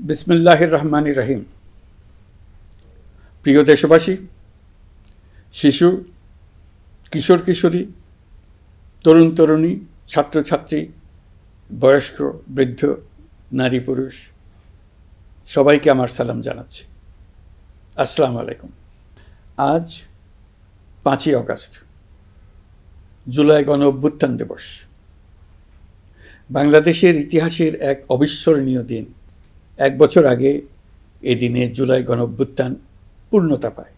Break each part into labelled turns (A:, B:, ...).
A: বিসমিল্লাহির রহমানির রহিম। প্রিয় দেশবাসী, শিশু, কিশোর কিশোরী, তরুণ তরুণী, ছাত্রছাত্রী, বয়স্ক, বৃদ্ধ, নারী পুরুষ সবাইকে আমার সালাম জানাচ্ছি। আসসালামু আলাইকুম। আজ 5ই অগাস্ট, জুলাই গণ অভ্যুত্থান দিবস। বাংলাদেশের ইতিহাসের এক অবিস্মরণীয় দিন। 1 বছর আগে এই দিনে জুলাই গণ অভ্যুত্থান পূর্ণতা পায়।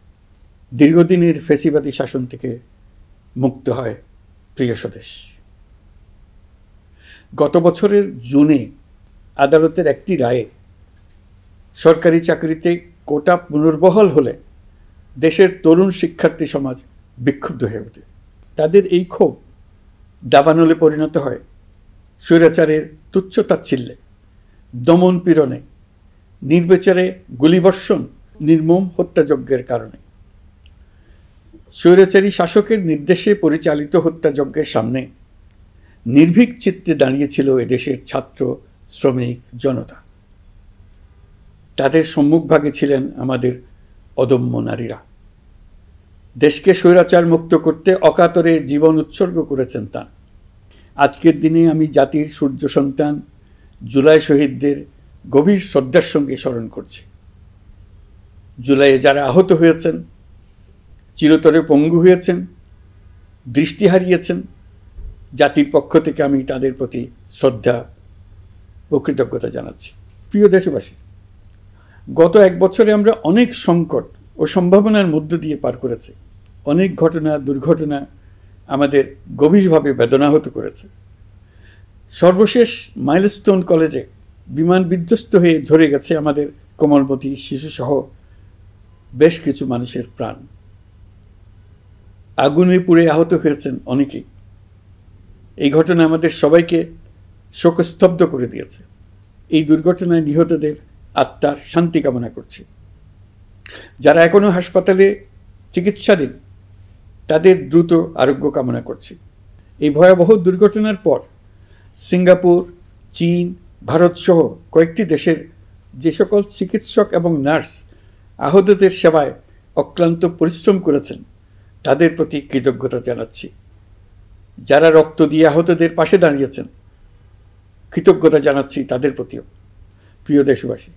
A: দীর্ঘদিনের ফ্যাসিবাদী শাসন থেকে মুক্ত হয় প্রিয় স্বদেশ। গত বছরের জুনে আদালতের একটি রায়ে সরকারি চাকরিতে কোটা পুনর্বহাল হলে দেশের তরুণ শিক্ষার্থী সমাজ বিক্ষুব্ধ হয়ে ওঠে। তাদের এই ক্ষোভ দাবানলে পরিণত হয় স্বৈরাচারের তুচ্ছতাচ্ছিল্যে, দমন পীড়নে, নির্বিচারে গুলিবর্ষণ, নির্মম হত্যাযজ্ঞের কারণে। স্বৈরাচারী শাসকের নির্দেশে পরিচালিত হত্যাযজ্ঞের সামনে নির্ভীক চিত্তে দাঁড়িয়েছিল এদেশের ছাত্র, শ্রমিক, জনতা। তাদের সম্মুখভাগে ছিলেন আমাদের অদম্য নারীরা। দেশকে স্বৈরাচার মুক্ত করতে অকাতরে জীবন উৎসর্গ করেছেন তাঁরা। আজকের দিনে আমি জাতির সূর্য সন্তান জুলাই শহীদদের গভীর শ্রদ্ধার সঙ্গে স্মরণ করছি। জুলাইয়ে যারা আহত হয়েছেন, চিরতরে পঙ্গু হয়েছেন, দৃষ্টি হারিয়েছেন, জাতির পক্ষ থেকে আমি তাদের প্রতি শ্রদ্ধা ও কৃতজ্ঞতা জানাচ্ছি। প্রিয় দেশবাসী, গত 1 বছরে আমরা অনেক সংকট ও সম্ভাবনার মধ্য দিয়ে পার করেছি। অনেক ঘটনা, দুর্ঘটনা আমাদের গভীরভাবে বেদনাহত করেছে। সর্বশেষ মাইলস্টোন কলেজে বিমান বিধ্বস্ত হয়ে ঝরে গেছে আমাদের কোমলমতি শিশুসহ বেশ কিছু মানুষের প্রাণ। আগুনে পুড়ে আহত হয়েছেন অনেকেই। এই ঘটনা আমাদের সবাইকে শোকস্তব্ধ করে দিয়েছে। এই দুর্ঘটনায় নিহতদের আত্মার শান্তি কামনা করছি। যারা এখনো হাসপাতালে চিকিৎসাধীন, তাদের দ্রুত আরোগ্য কামনা করছি। এই ভয়াবহ দুর্ঘটনার পর সিঙ্গাপুর, চীন, ভারত সহ কয়েকটি দেশের যে সকল চিকিৎসক এবং নার্স আহতদের সেবায় অক্লান্ত পরিশ্রম করেছেন, তাদের প্রতি কৃতজ্ঞতা জানাচ্ছি। যারা রক্ত দিয়ে আহতদের পাশে দাঁড়িয়েছেন, কৃতজ্ঞতা জানাচ্ছি তাদের প্রতিও। প্রিয় দেশবাসী,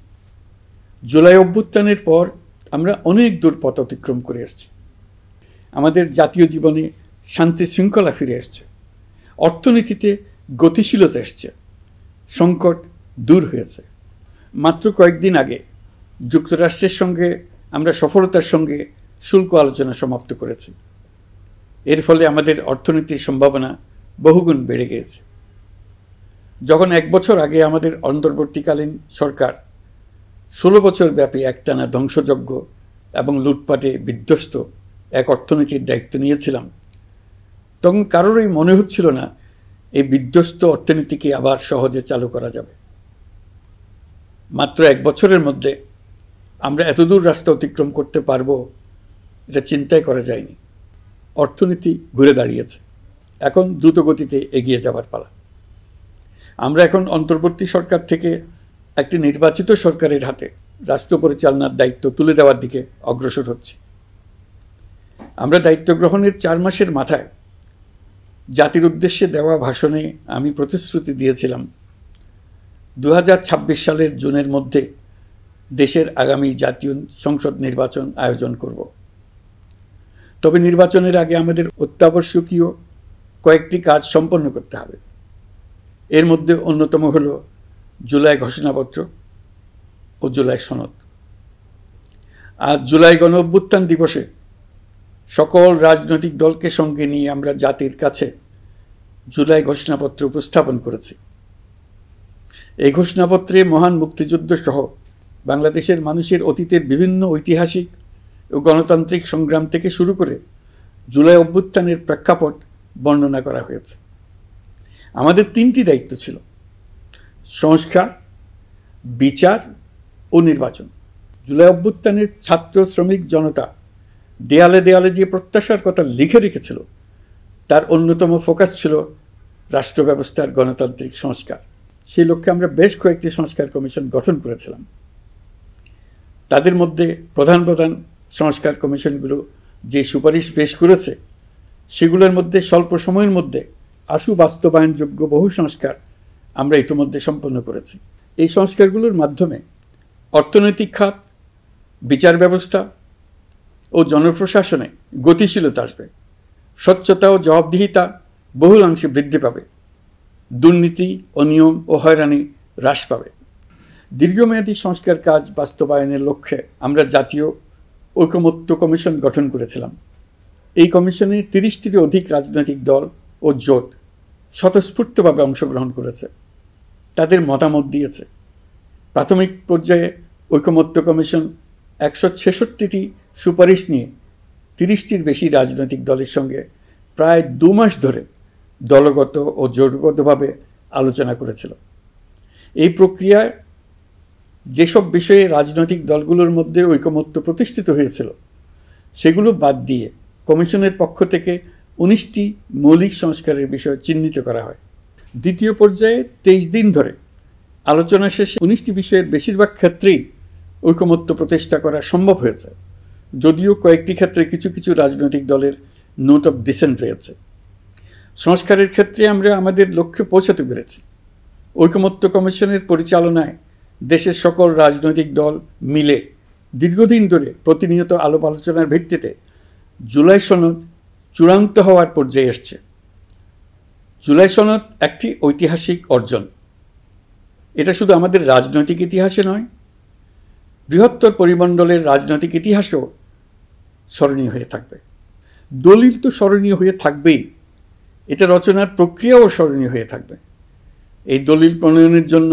A: জুলাই অভ্যুত্থানের পর আমরা অনেক দূর পথ অতিক্রম করে এসেছি। আমাদের জাতীয় জীবনে শান্তি শৃঙ্খলা ফিরে এসছে, অর্থনীতিতে গতিশীলতা এসছে, সংকট দূর হয়েছে। মাত্র কয়েকদিন আগে যুক্তরাষ্ট্রের সঙ্গে আমরা সফলতার সঙ্গে শুল্ক আলোচনা সমাপ্ত করেছি। এর ফলে আমাদের অর্থনীতির সম্ভাবনা বহুগুণ বেড়ে গিয়েছে। যখন 1 বছর আগে আমাদের অন্তর্বর্তীকালীন সরকার 16 বছর ব্যাপী একটানা ধ্বংসযজ্ঞ এবং লুটপাটে বিধ্বস্ত এক অর্থনীতির দায়িত্ব নিয়েছিলাম, তখন কারোরই মনে হচ্ছিল না এই বিধ্বস্ত অর্থনীতিকে আবার সহজে চালু করা যাবে। মাত্র 1 বছরের মধ্যে আমরা এতদূর রাস্তা অতিক্রম করতে পারবো, এটা চিন্তাই করা যায়নি। অর্থনীতি ঘুরে দাঁড়িয়েছে, এখন দ্রুত গতিতে এগিয়ে যাবার পালা। আমরা এখন অন্তর্বর্তী সরকার থেকে একটি নির্বাচিত সরকারের হাতে রাষ্ট্র পরিচালনার দায়িত্ব তুলে দেওয়ার দিকে অগ্রসর হচ্ছি। আমরা দায়িত্ব গ্রহণের 4 মাসের মাথায় জাতির উদ্দেশ্যে দেওয়া ভাষণে আমি প্রতিশ্রুতি দিয়েছিলাম 2026 সালের জুনের মধ্যে দেশের আগামী জাতীয় সংসদ নির্বাচন আয়োজন করব। তবে নির্বাচনের আগে আমাদের অত্যাবশ্যকীয় কয়েকটি কাজ সম্পন্ন করতে হবে। এর মধ্যে অন্যতম হল জুলাই ঘোষণাপত্র ও জুলাই সনদ। আজ জুলাই গণ অভ্যুত্থান দিবসে সকল রাজনৈতিক দলকে সঙ্গে নিয়ে আমরা জাতির কাছে জুলাই ঘোষণাপত্র উপস্থাপন করেছি। এই ঘোষণাপত্রে মহান মুক্তিযুদ্ধ সহ বাংলাদেশের মানুষের অতীতের বিভিন্ন ঐতিহাসিক ও গণতান্ত্রিক সংগ্রাম থেকে শুরু করে জুলাই অভ্যুত্থানের প্রেক্ষাপট বর্ণনা করা হয়েছে। আমাদের 3টি দায়িত্ব ছিল: সংস্কার, বিচার ও নির্বাচন। জুলাই অভ্যুত্থানের ছাত্র, শ্রমিক, জনতা দেয়ালে দেয়ালে যে প্রত্যাশার কথা লিখে রেখেছিল, তার অন্যতম ফোকাস ছিল রাষ্ট্র ব্যবস্থার গণতান্ত্রিক সংস্কার। সেই লক্ষ্যে আমরা বেশ কয়েকটি সংস্কার কমিশন গঠন করেছিলাম। তাদের মধ্যে প্রধান প্রধান সংস্কার কমিশনগুলো যে সুপারিশ পেশ করেছে সেগুলোর মধ্যে স্বল্প সময়ের মধ্যে আশু বাস্তবায়নযোগ্য বহু সংস্কার আমরা ইতিমধ্যে সম্পন্ন করেছি। এই সংস্কারগুলোর মাধ্যমে অর্থনৈতিক খাত, বিচার ব্যবস্থা ও জনপ্রশাসনে গতিশীলতা আসবে, স্বচ্ছতা ও জবাবদিহিতা বহুলাংশে বৃদ্ধি পাবে, দুর্নীতি, অনিয়ম ও হয়রানি হ্রাস পাবে। দীর্ঘমেয়াদী সংস্কার কাজ বাস্তবায়নের লক্ষ্যে আমরা জাতীয় ঐকমত্য কমিশন গঠন করেছিলাম। এই কমিশনে 30টিরও অধিক রাজনৈতিক দল ও জোট স্বতঃস্ফূর্তভাবে অংশগ্রহণ করেছে, তাদের মতামত দিয়েছে। প্রাথমিক পর্যায়ে ঐকমত্য কমিশন 166টি সুপারিশ নিয়ে 30টির বেশি রাজনৈতিক দলের সঙ্গে প্রায় 2 মাস ধরে দলগত ও জোটগতভাবে আলোচনা করেছিল। এই প্রক্রিয়ায় যেসব বিষয়ে রাজনৈতিক দলগুলোর মধ্যে ঐকমত্য প্রতিষ্ঠিত হয়েছিল সেগুলো বাদ দিয়ে কমিশনের পক্ষ থেকে 19টি মৌলিক সংস্কারের বিষয় চিহ্নিত করা হয়। দ্বিতীয় পর্যায়ে 23 দিন ধরে আলোচনা শেষে 19টি বিষয়ের বেশিরভাগ ক্ষেত্রেই ঐকমত্য প্রতিষ্ঠা করা সম্ভব হয়েছে, যদিও কয়েকটি ক্ষেত্রে কিছু কিছু রাজনৈতিক দলের নোট অফ ডিসেন্ট রয়েছে। সংস্কারের ক্ষেত্রে আমরা আমাদের লক্ষ্যে পৌঁছাতে পেরেছি। ঐকমত্য কমিশনের পরিচালনায় দেশের সকল রাজনৈতিক দল মিলে দীর্ঘদিন ধরে প্রতিনিয়ত আলাপ আলোচনার ভিত্তিতে জুলাই সনদ চূড়ান্ত হওয়ার পর্যায়ে এসছে। জুলাই সনদ একটি ঐতিহাসিক অর্জন। এটা শুধু আমাদের রাজনৈতিক ইতিহাসে নয়, বৃহত্তর পরিমণ্ডলের রাজনৈতিক ইতিহাসেও স্মরণীয় হয়ে থাকবে। দলিল তো স্মরণীয় হয়ে থাকবেই, এটা রচনার প্রক্রিয়াও স্মরণীয় হয়ে থাকবে। এই দলিল প্রণয়নের জন্য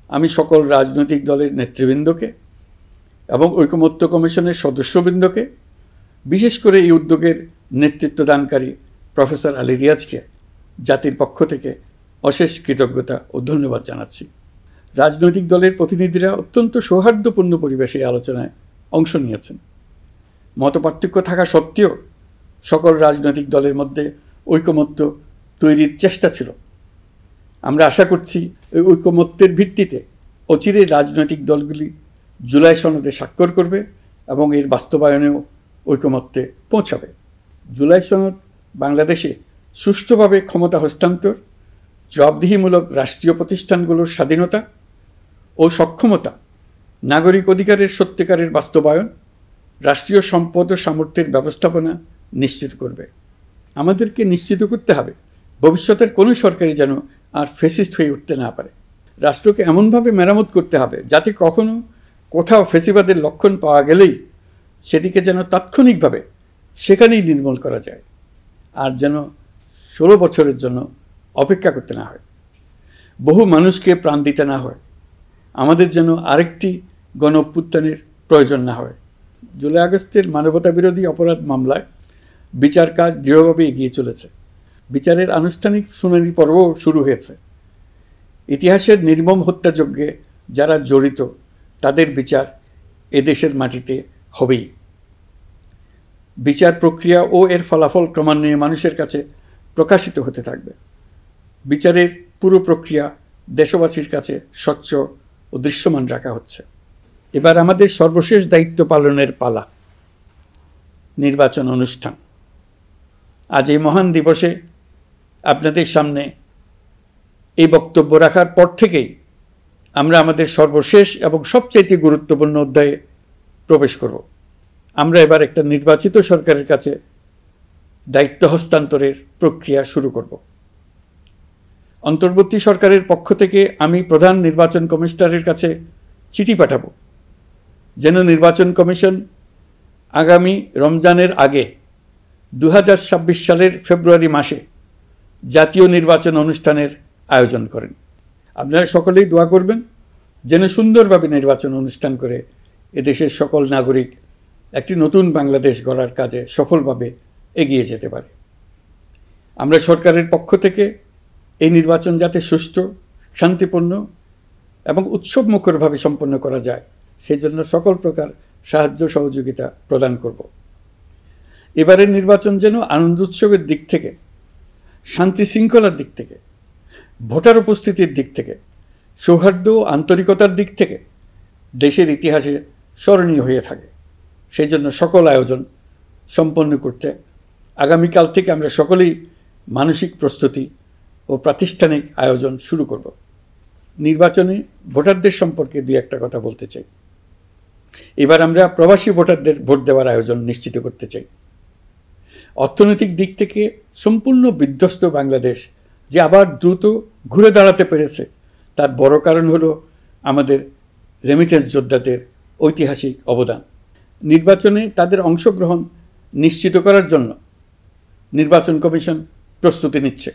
A: আমি সকল রাজনৈতিক দলের নেতৃবৃন্দকে এবং ঐকমত্য কমিশনের সদস্যবৃন্দকে, বিশেষ করে এই উদ্যোগের নেতৃত্বদানকারী প্রফেসর আলী রিয়াজকে জাতির পক্ষ থেকে অশেষ কৃতজ্ঞতা ও ধন্যবাদ জানাচ্ছি। রাজনৈতিক দলের প্রতিনিধিরা অত্যন্ত সৌহার্দ্যপূর্ণ পরিবেশে আলোচনায় অংশ নিয়েছেন। মতপার্থক্য থাকা সত্ত্বেও সকল রাজনৈতিক দলের মধ্যে ঐকমত্য তৈরির চেষ্টা ছিল। আমরা আশা করছি এই ঐকমত্যের ভিত্তিতে অচিরেই রাজনৈতিক দলগুলি জুলাই সনদে স্বাক্ষর করবে এবং এর বাস্তবায়নেও ঐকমত্যে পৌঁছাবে। জুলাই সনদ বাংলাদেশে সুষ্ঠুভাবে ক্ষমতা হস্তান্তর, জবাবদিহিমূলক রাষ্ট্রীয় প্রতিষ্ঠানগুলোর স্বাধীনতা ও সক্ষমতা, নাগরিক অধিকারের সত্যিকারের বাস্তবায়ন, রাষ্ট্রীয় সম্পদ ও সামর্থ্যের ব্যবস্থাপনা নিশ্চিত করবে। আমাদেরকে নিশ্চিত করতে হবে ভবিষ্যতের কোনো সরকারই যেন আর ফ্যাসিস্ট হয়ে উঠতে না পারে। রাষ্ট্রকে এমনভাবে মেরামত করতে হবে যাতে কখনো কোথাও ফ্যাসিবাদের লক্ষণ পাওয়া গেলেই সেটিকে যেন তাৎক্ষণিকভাবে সেখানেই নির্মূল করা যায়, আর যেন 16 বছরের জন্য অপেক্ষা করতে না হয়, বহু মানুষকে প্রাণ দিতে না হয়, আমাদের যেন আরেকটি গণ অভ্যুত্থানের প্রয়োজন না হয়। জুলাই আগস্টের মানবতা বিরোধী অপরাধ মামলায় বিচার কাজ দৃঢ়ভাবে এগিয়ে চলেছে। বিচারের আনুষ্ঠানিক শুনানি পর্বও শুরু হয়েছে। ইতিহাসের নির্মম হত্যাযজ্ঞে যারা জড়িত তাদের বিচার এদেশের মাটিতে হবেই। বিচার প্রক্রিয়া ও এর ফলাফল ক্রমান্বয়ে মানুষের কাছে প্রকাশিত হতে থাকবে। বিচারের পুরো প্রক্রিয়া দেশবাসীর কাছে স্বচ্ছ ও দৃশ্যমান রাখা হচ্ছে। এবার আমাদের সর্বশেষ দায়িত্ব পালনের পালা, নির্বাচন অনুষ্ঠান। আজ এই মহান দিবসে আপনাদের সামনে এই বক্তব্য রাখার পর থেকেই আমরা আমাদের সর্বশেষ এবং সবচেয়ে গুরুত্বপূর্ণ অধ্যায়ে প্রবেশ করব। আমরা এবার একটা নির্বাচিত সরকারের কাছে দায়িত্ব হস্তান্তরের প্রক্রিয়া শুরু করব। অন্তর্বর্তী সরকারের পক্ষ থেকে আমি প্রধান নির্বাচন কমিশনারের কাছে চিঠি পাঠাব যেন নির্বাচন কমিশন আগামী রমজানের আগে 2026 সালের ফেব্রুয়ারি মাসে জাতীয় নির্বাচন অনুষ্ঠানের আয়োজন করেন। আপনারা সকলেই দোয়া করবেন যেন সুন্দরভাবে নির্বাচন অনুষ্ঠান করে এদেশের সকল নাগরিক একটি নতুন বাংলাদেশ গড়ার কাজে সফলভাবে এগিয়ে যেতে পারে। আমরা সরকারের পক্ষ থেকে এই নির্বাচন যাতে সুষ্ঠু, শান্তিপূর্ণ এবং উৎসবমুখরভাবে সম্পন্ন করা যায় সেজন্য সকল প্রকার সাহায্য সহযোগিতা প্রদান করব। এবারের নির্বাচন যেন আনন্দ উৎসবের দিক থেকে, শান্তি শৃঙ্খলার দিক থেকে, ভোটার উপস্থিতির দিক থেকে সৌহার্দ্য ও আন্তরিকতার দিক থেকে দেশের ইতিহাসে স্মরণীয় হয়ে থাকে। সেই জন্য সকল আয়োজন সম্পন্ন করতে আগামীকাল থেকে আমরা সকলেই মানসিক প্রস্তুতি ও প্রাতিষ্ঠানিক আয়োজন শুরু করব। নির্বাচনে ভোটারদের সম্পর্কে দুই একটা কথা বলতে চাই। এবার আমরা প্রবাসী ভোটারদের ভোট দেওয়ার আয়োজন নিশ্চিত করতে চাই। অর্থনৈতিক দিক থেকে সম্পূর্ণ বিধ্বস্ত বাংলাদেশ যে আবার দ্রুত ঘুরে দাঁড়াতে পেরেছে, তার বড় কারণ হলো আমাদের রেমিটেন্স যোদ্ধাদের ঐতিহাসিক অবদান। নির্বাচনে তাদের অংশগ্রহণ নিশ্চিত করার জন্য নির্বাচন কমিশন প্রস্তুতি নিচ্ছে।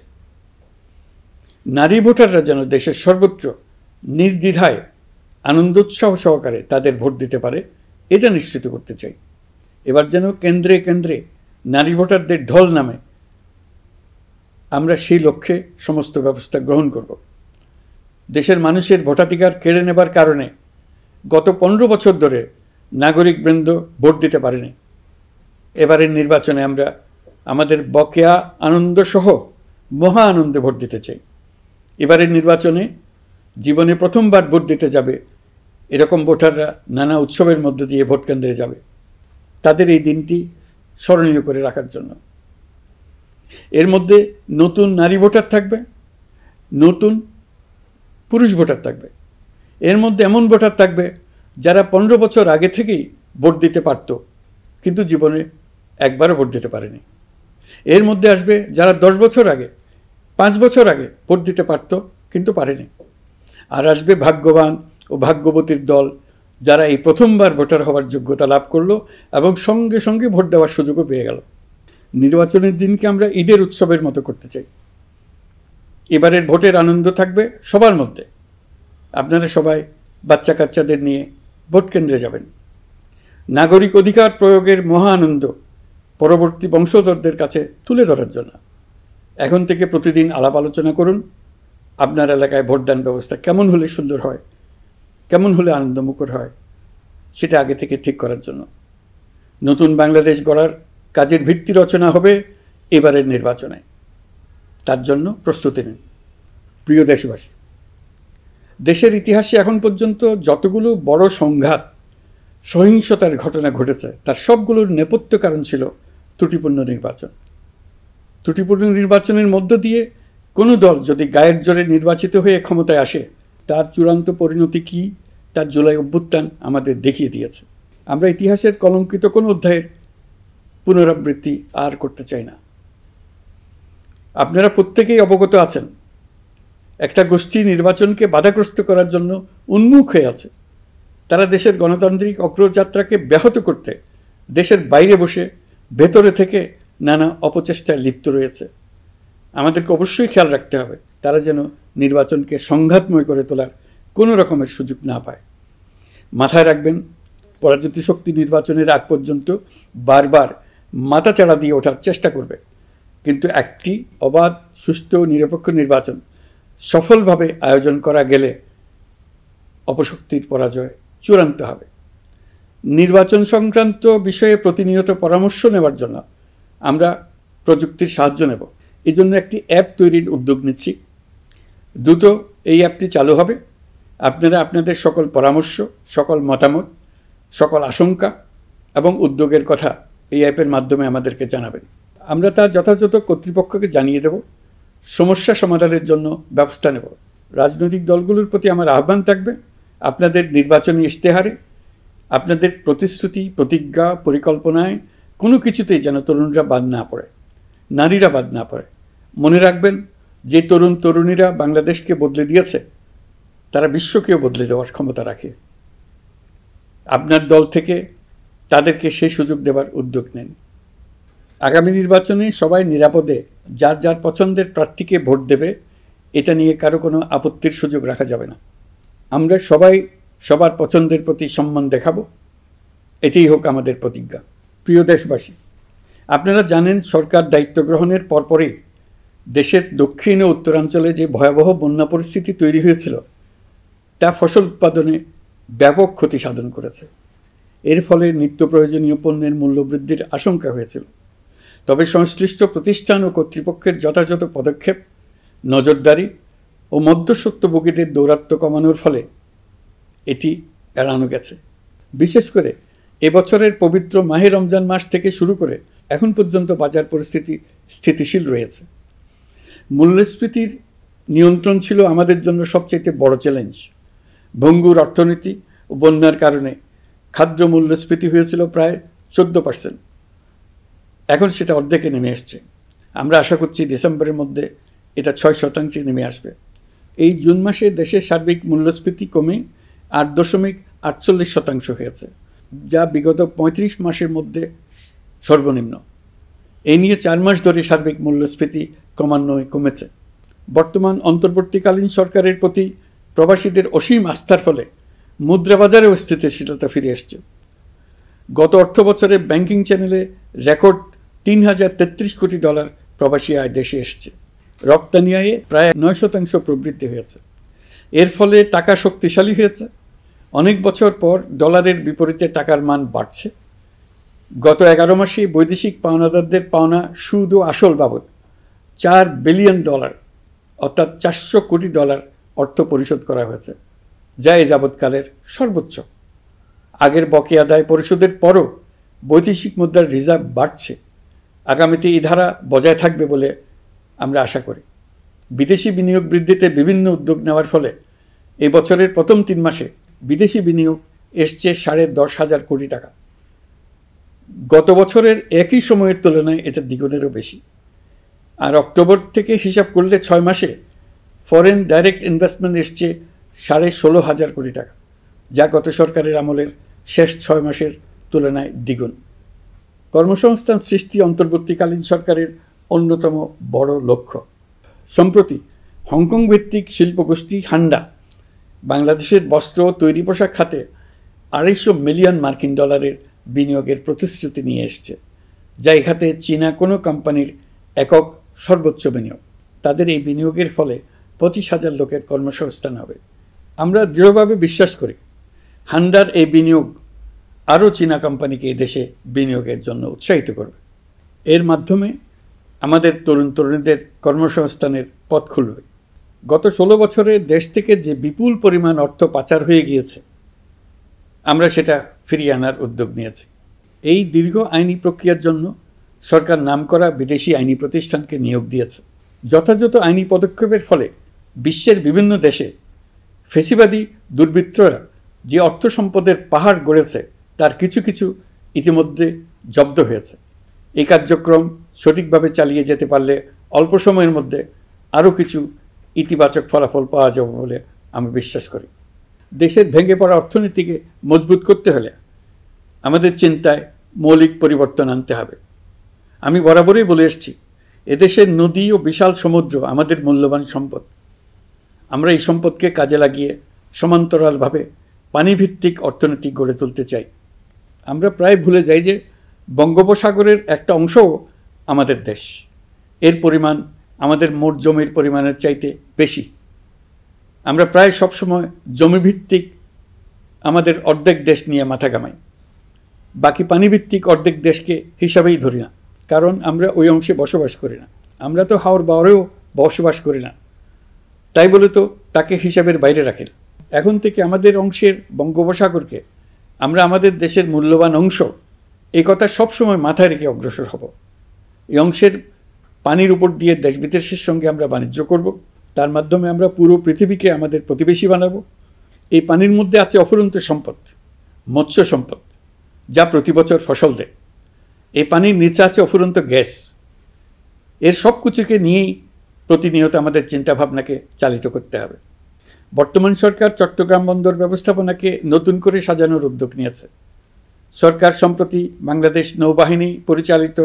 A: নারী ভোটাররা যেন দেশের সর্বত্র নির্দ্বিধায় আনন্দোৎসাহ সহকারে তাদের ভোট দিতে পারে, এটা নিশ্চিত করতে চাই। এবার যেন কেন্দ্রে কেন্দ্রে নারী ভোটারদের ঢল নামে, আমরা সেই লক্ষ্যে সমস্ত ব্যবস্থা গ্রহণ করব। দেশের মানুষের ভোটাধিকার কেড়ে নেবার কারণে গত 15 বছর ধরে নাগরিকবৃন্দ ভোট দিতে পারেনি। এবারের নির্বাচনে আমরা আমাদের বকেয়া আনন্দসহ মহা আনন্দে ভোট দিতে চাই। এবারের নির্বাচনে জীবনে প্রথমবার ভোট দিতে যাবে এরকম ভোটাররা নানা উৎসবের মধ্য দিয়ে ভোট কেন্দ্রে যাবে, তাদের এই দিনটি স্মরণীয় করে রাখার জন্য। এর মধ্যে নতুন নারী ভোটার থাকবে, নতুন পুরুষ ভোটার থাকবে, এর মধ্যে এমন ভোটার থাকবে যারা 15 বছর আগে থেকেই ভোট দিতে পারত কিন্তু জীবনে একবারও ভোট দিতে পারেনি। এর মধ্যে আসবে যারা 10 বছর আগে, 5 বছর আগে ভোট দিতে পারত কিন্তু পারেনি। আর আসবে ভাগ্যবান ও ভাগ্যবতীর দল, যারা এই প্রথমবার ভোটার হওয়ার যোগ্যতা লাভ করলো এবং সঙ্গে সঙ্গে ভোট দেওয়ার সুযোগও পেয়ে গেল। নির্বাচনের দিনকে আমরা ঈদের উৎসবের মতো করতে চাই। এবারের ভোটের আনন্দ থাকবে সবার মধ্যে। আপনারা সবাই বাচ্চা কাচ্চাদের নিয়ে ভোট কেন্দ্রে যাবেন। নাগরিক অধিকার প্রয়োগের মহা আনন্দ পরবর্তী বংশধরদের কাছে তুলে ধরার জন্য এখন থেকে প্রতিদিন আলাপ আলোচনা করুন। আপনার এলাকায় ভোটদান ব্যবস্থা কেমন হলে সুন্দর হয়, কেমন হলে আনন্দমুখর হয়, সেটা আগে থেকে ঠিক করার জন্য। নতুন বাংলাদেশ গড়ার কাজের ভিত্তি রচনা হবে এবারের নির্বাচনে, তার জন্য প্রস্তুতি নিন। প্রিয় দেশবাসী, দেশের ইতিহাসে এখন পর্যন্ত যতগুলো বড় সংঘাত, সহিংসতার ঘটনা ঘটেছে, তার সবগুলোর নেপথ্য কারণ ছিল ত্রুটিপূর্ণ নির্বাচন। ত্রুটিপূর্ণ নির্বাচনের মধ্য দিয়ে কোনো দল যদি গায়ের জোরে নির্বাচিত হয়ে ক্ষমতায় আসে, তার চূড়ান্ত পরিণতি কী তার জুলাই অভ্যুত্থান আমাদের দেখিয়ে দিয়েছে। আমরা ইতিহাসের কলঙ্কিত কোনো অধ্যায়ের পুনরাবৃত্তি আর করতে চাই না। আপনারা প্রত্যেকেই অবগত আছেন, একটা গোষ্ঠী নির্বাচনকে বাধাগ্রস্ত করার জন্য উন্মুখ হয়ে আছে। তারা দেশের গণতান্ত্রিক অগ্রযাত্রাকে ব্যাহত করতে দেশের বাইরে বসে ভেতরে থেকে নানা অপচেষ্টায় লিপ্ত রয়েছে। আমাদেরকে অবশ্যই খেয়াল রাখতে হবে তারা যেন নির্বাচনকে সংঘাতময় করে তোলার কোনো রকমের সুযোগ না পায়। মাথায় রাখবেন, পরাজিত শক্তি নির্বাচনের আগ পর্যন্ত বারবার মাথাচাড়া দিয়ে ওঠার চেষ্টা করবে, কিন্তু একটি অবাধ, সুষ্ঠু, নিরপেক্ষ নির্বাচন সফলভাবে আয়োজন করা গেলে অপশক্তির পরাজয় চূড়ান্ত হবে। নির্বাচন সংক্রান্ত বিষয়ে প্রতিনিয়ত পরামর্শ নেওয়ার জন্য আমরা প্রযুক্তির সাহায্য নেব। এই জন্য একটি অ্যাপ তৈরির উদ্যোগ নিচ্ছি। দ্রুত এই অ্যাপটি চালু হবে। আপনারা আপনাদের সকল পরামর্শ, সকল মতামত, সকল আশঙ্কা এবং উদ্যোগের কথা এই অ্যাপের মাধ্যমে আমাদেরকে জানাবেন। আমরা তা যথাযথ কর্তৃপক্ষকে জানিয়ে দেব, সমস্যা সমাধানের জন্য ব্যবস্থা নেব। রাজনৈতিক দলগুলোর প্রতি আমার আহ্বান থাকবে, আপনাদের নির্বাচনী ইশতেহারে, আপনাদের প্রতিশ্রুতি, প্রতিজ্ঞা, পরিকল্পনায় কোনো কিছুতেই যেন তরুণরা বাদ না পড়ে, নারীরা বাদ না পড়ে। মনে রাখবেন, যে তরুণ তরুণীরা বাংলাদেশকে বদলে দিয়েছে, তারা বিশ্বকেও বদলে দেওয়ার ক্ষমতা রাখে। আপনার দল থেকে তাদেরকে সেই সুযোগ দেওয়ার উদ্যোগ নেন। আগামী নির্বাচনে সবাই নিরাপদে যার যার পছন্দের প্রার্থীকে ভোট দেবে, এটা নিয়ে কারো কোনো আপত্তির সুযোগ রাখা যাবে না। আমরা সবাই সবার পছন্দের প্রতি সম্মান দেখাবো, এটাই হোক আমাদের প্রতিজ্ঞা। প্রিয় দেশবাসী, আপনারা জানেন, সরকার দায়িত্ব গ্রহণের পরপরই দেশের দক্ষিণ ও উত্তরাঞ্চলে যে ভয়াবহ বন্যা পরিস্থিতি তৈরি হয়েছিল, তা ফসল উৎপাদনে ব্যাপক ক্ষতি সাধন করেছে। এর ফলে নিত্য প্রয়োজনীয় পণ্যের মূল্যবৃদ্ধির আশঙ্কা হয়েছিল। তবে সংশ্লিষ্ট প্রতিষ্ঠান ও কর্তৃপক্ষের যথাযথ পদক্ষেপ, নজরদারি ও মধ্যস্বত্বভোগীদের দৌরাত্ম্য কমানোর ফলে এটি এড়ানো গেছে। বিশেষ করে এবছরের পবিত্র মাহে রমজান মাস থেকে শুরু করে এখন পর্যন্ত বাজার পরিস্থিতি স্থিতিশীল রয়েছে। মূল্যস্ফীতির নিয়ন্ত্রণ ছিল আমাদের জন্য সবচেয়ে বড় চ্যালেঞ্জ। ভঙ্গুর অর্থনীতি ও বন্যার কারণে খাদ্য মূল্যস্ফীতি হয়েছিল প্রায় 14%। এখন সেটা অর্ধেকে নেমে আসছে। আমরা আশা করছি ডিসেম্বরের মধ্যে এটা 6% নেমে আসবে। এই জুন মাসে দেশের সার্বিক মূল্যস্ফীতি কমে 8.48% হয়েছে, যা বিগত 35 মাসের মধ্যে সর্বনিম্ন। এই নিয়ে 4 মাস ধরে সার্বিক মূল্যস্ফীতি ক্রমান্বয়ে কমেছে। বর্তমান অন্তর্বর্তীকালীন সরকারের প্রতি প্রবাসীদের অসীম আস্থার ফলে মুদ্রাবাজারেও স্থিতিশীলতা ফিরে এসছে। গত অর্থ বছরে ব্যাংকিং চ্যানেলে রেকর্ড $3033 কোটি প্রবাসী আয় দেশে এসছে। রপ্তানি আয়ে প্রায় 9% প্রবৃদ্ধি হয়েছে। এর ফলে টাকা শক্তিশালী হয়েছে। অনেক বছর পর ডলারের বিপরীতে টাকার মান বাড়ছে। গত 11 মাসে বৈদেশিক পাওনাদারদের পাওনা সুদ ও আসল বাবদ $4 বিলিয়ন অর্থাৎ $400 কোটি অর্থ পরিশোধ করা হয়েছে, যা এ যাবৎকালের সর্বোচ্চ। আগের বকেয়া আদায় পরিশোধের পরও বৈদেশিক মুদ্রার রিজার্ভ বাড়ছে। আগামীতে এই ধারা বজায় থাকবে বলে আমরা আশা করি। বিদেশি বিনিয়োগ বৃদ্ধিতে বিভিন্ন উদ্যোগ নেওয়ার ফলে এই বছরের প্রথম 3 মাসে বিদেশি বিনিয়োগ এসছে $10,500 কোটি। গত বছরের একই সময়ের তুলনায় এটা দ্বিগুণেরও বেশি। আর অক্টোবর থেকে হিসাব করলে 6 মাসে ফরেন ডাইরেক্ট ইনভেস্টমেন্ট এসছে $16,500 কোটি, যা গত সরকারের আমলের শেষ 6 মাসের তুলনায় দ্বিগুণ। কর্মসংস্থান সৃষ্টি অন্তর্বর্তীকালীন সরকারের অন্যতম বড় লক্ষ্য। সম্প্রতি হংকং ভিত্তিক শিল্পগোষ্ঠী হান্ডা বাংলাদেশের বস্ত্র তৈরি পোশাক খাতে $250 মিলিয়ন বিনিয়োগের প্রতিশ্রুতি নিয়ে এসছে, যা এই খাতে চীনা কোনো কোম্পানির একক সর্বোচ্চ বিনিয়োগ। তাদের এই বিনিয়োগের ফলে 25,000 লোকের কর্মসংস্থান হবে। আমরা দৃঢ়ভাবে বিশ্বাস করি হান্ডার এই বিনিয়োগ আরও চীনা কোম্পানিকে এই দেশে বিনিয়োগের জন্য উৎসাহিত করবে। এর মাধ্যমে আমাদের তরুণ তরুণীদের কর্মসংস্থানের পথ খুলবে। গত 16 বছরে দেশ থেকে যে বিপুল পরিমাণ অর্থ পাচার হয়ে গিয়েছে, আমরা সেটা ফিরিয়ে আনার উদ্যোগ নিয়েছি। এই দীর্ঘ আইনি প্রক্রিয়ার জন্য সরকার নামকরা বিদেশি আইনি প্রতিষ্ঠানকে নিয়োগ দিয়েছে। যথাযথ আইনি পদক্ষেপের ফলে বিশ্বের বিভিন্ন দেশে ফেসিবাদী দুর্বৃত্তরা যে অর্থ সম্পদের পাহাড় গড়েছে তার কিছু কিছু ইতিমধ্যে জব্দ হয়েছে। এই কার্যক্রম সঠিকভাবে চালিয়ে যেতে পারলে অল্প সময়ের মধ্যে আরও কিছু ইতিবাচক ফলাফল পাওয়া যাবে বলে আমি বিশ্বাস করি। দেশের ভেঙে পড়া অর্থনীতিকে মজবুত করতে হলে আমাদের চিন্তায় মৌলিক পরিবর্তন আনতে হবে। আমি বরাবরই বলে এসেছি, এদেশের নদী ও বিশাল সমুদ্র আমাদের মূল্যবান সম্পদ। আমরা এই সম্পদকে কাজে লাগিয়ে সমান্তরালভাবে পানিভিত্তিক অর্থনীতি গড়ে তুলতে চাই। আমরা প্রায় ভুলে যাই যে বঙ্গোপসাগরের একটা অংশও আমাদের দেশ। এর পরিমাণ আমাদের মোট জমির পরিমাণের চাইতে বেশি। আমরা প্রায় সবসময় জমিভিত্তিক আমাদের অর্ধেক দেশ নিয়ে মাথা ঘামাই, বাকি পানিভিত্তিক অর্ধেক দেশকে হিসাবেই ধরি না, কারণ আমরা ওই অংশে বসবাস করি না। আমরা তো হাওর বাওরেও বসবাস করি না, তাই বলে তো তাকে হিসাবের বাইরে রাখেন। এখন থেকে আমাদের অংশের বঙ্গোপসাগরকে আমরা আমাদের দেশের মূল্যবান অংশ, এই কথা সবসময় মাথায় রেখে অগ্রসর হব। এই অংশের পানির উপর দিয়ে দেশ বিদেশের সঙ্গে আমরা বাণিজ্য করব। তার মাধ্যমে আমরা পুরো পৃথিবীকে আমাদের প্রতিবেশী বানাবো। এই পানির মধ্যে আছে অফুরন্ত সম্পদ, মৎস্য সম্পদ, যা প্রতি বছর ফসল দেয়। এই পানির নিচে আছে অফুরন্ত গ্যাস। এর সব কিছুকে নিয়েই প্রতিনিয়ত আমাদের চিন্তাভাবনাকে চালিত করতে হবে। বর্তমান সরকার চট্টগ্রাম বন্দর ব্যবস্থাপনাকে নতুন করে সাজানোর উদ্যোগ নিয়েছে। সরকার সম্প্রতি বাংলাদেশ নৌবাহিনী পরিচালিত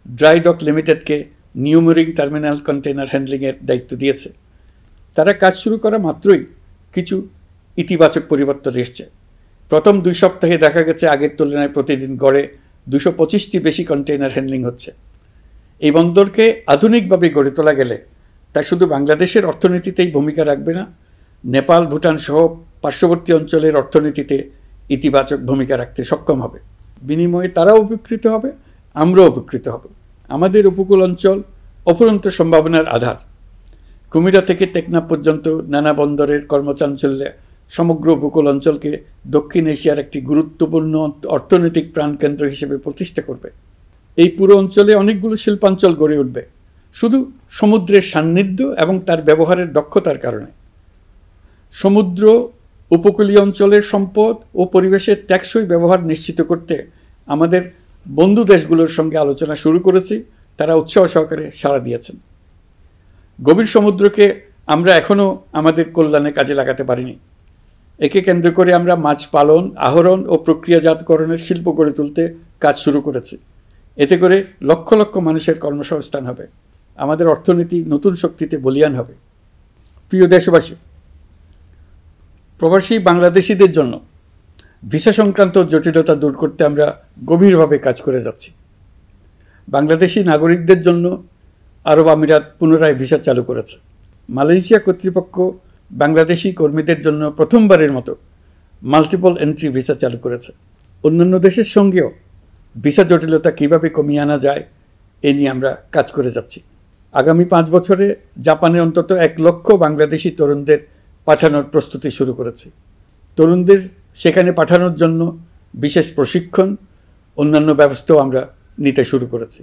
A: ড্রাই ডক লিমিটেডকে নিউ মেরিন টার্মিনাল কন্টেইনার হ্যান্ডলিংয়ের দায়িত্ব দিয়েছে। তারা কাজ শুরু করা মাত্রই কিছু ইতিবাচক পরিবর্তন এসছে। প্রথম 2 সপ্তাহে দেখা গেছে আগের তুলনায় প্রতিদিন গড়ে 225টি বেশি কন্টেইনার হ্যান্ডলিং হচ্ছে। এই বন্দরকে আধুনিকভাবে গড়ে তোলা গেলে তা শুধু বাংলাদেশের অর্থনীতিতেই ভূমিকা রাখবে না, নেপাল, ভুটান সহ পার্শ্ববর্তী অঞ্চলের অর্থনীতিতে ইতিবাচক ভূমিকা রাখতে সক্ষম হবে। বিনিময়ে তারাও উপকৃত হবে, আমরাও উপকৃত হব। আমাদের উপকূল অঞ্চল অফুরন্ত সম্ভাবনার আধার। কুমিরা থেকে টেকনাফ পর্যন্ত নানা বন্দরের কর্মচাঞ্চল্যে সমগ্র উপকূল অঞ্চলকে দক্ষিণ এশিয়ার একটি গুরুত্বপূর্ণ অর্থনৈতিক প্রাণকেন্দ্র হিসেবে প্রতিষ্ঠা করবে। এই পুরো অঞ্চলে অনেকগুলো শিল্পাঞ্চল গড়ে উঠবে শুধু সমুদ্রের সান্নিধ্য এবং তার ব্যবহারের দক্ষতার কারণে। সমুদ্র উপকূলীয় অঞ্চলের সম্পদ ও পরিবেশের টেকসই ব্যবহার নিশ্চিত করতে আমাদের বন্ধু দেশগুলোর সঙ্গে আলোচনা শুরু করেছি। তারা উৎসাহ সহকারে সাড়া দিয়েছেন। গভীর সমুদ্রকে আমরা এখনও আমাদের কল্যাণে কাজে লাগাতে পারিনি। একে কেন্দ্র করে আমরা মাছ পালন, আহরণ ও প্রক্রিয়াজাতকরণের শিল্প গড়ে তুলতে কাজ শুরু করেছি। এতে করে লক্ষ লক্ষ মানুষের কর্মসংস্থান হবে, আমাদের অর্থনীতি নতুন শক্তিতে বলীয়ান হবে। প্রিয় দেশবাসী, প্রবাসী বাংলাদেশিদের জন্য ভিসা সংক্রান্ত জটিলতা দূর করতে আমরা গভীরভাবে কাজ করে যাচ্ছি। বাংলাদেশি নাগরিকদের জন্য আরব আমিরাত পুনরায় ভিসা চালু করেছে। মালয়েশিয়া কর্তৃপক্ষ বাংলাদেশি কর্মীদের জন্য প্রথমবারের মতো মাল্টিপল এন্ট্রি ভিসা চালু করেছে। অন্যান্য দেশের সঙ্গেও ভিসা জটিলতা কীভাবে কমিয়ে আনা যায় এ নিয়ে আমরা কাজ করে যাচ্ছি। আগামী 5 বছরে জাপানে অন্তত 1 লক্ষ বাংলাদেশি তরুণদের পাঠানোর প্রস্তুতি শুরু করেছি। তরুণদের সেখানে পাঠানোর জন্য বিশেষ প্রশিক্ষণ, অন্যান্য ব্যবস্থাও আমরা নিতে শুরু করেছি।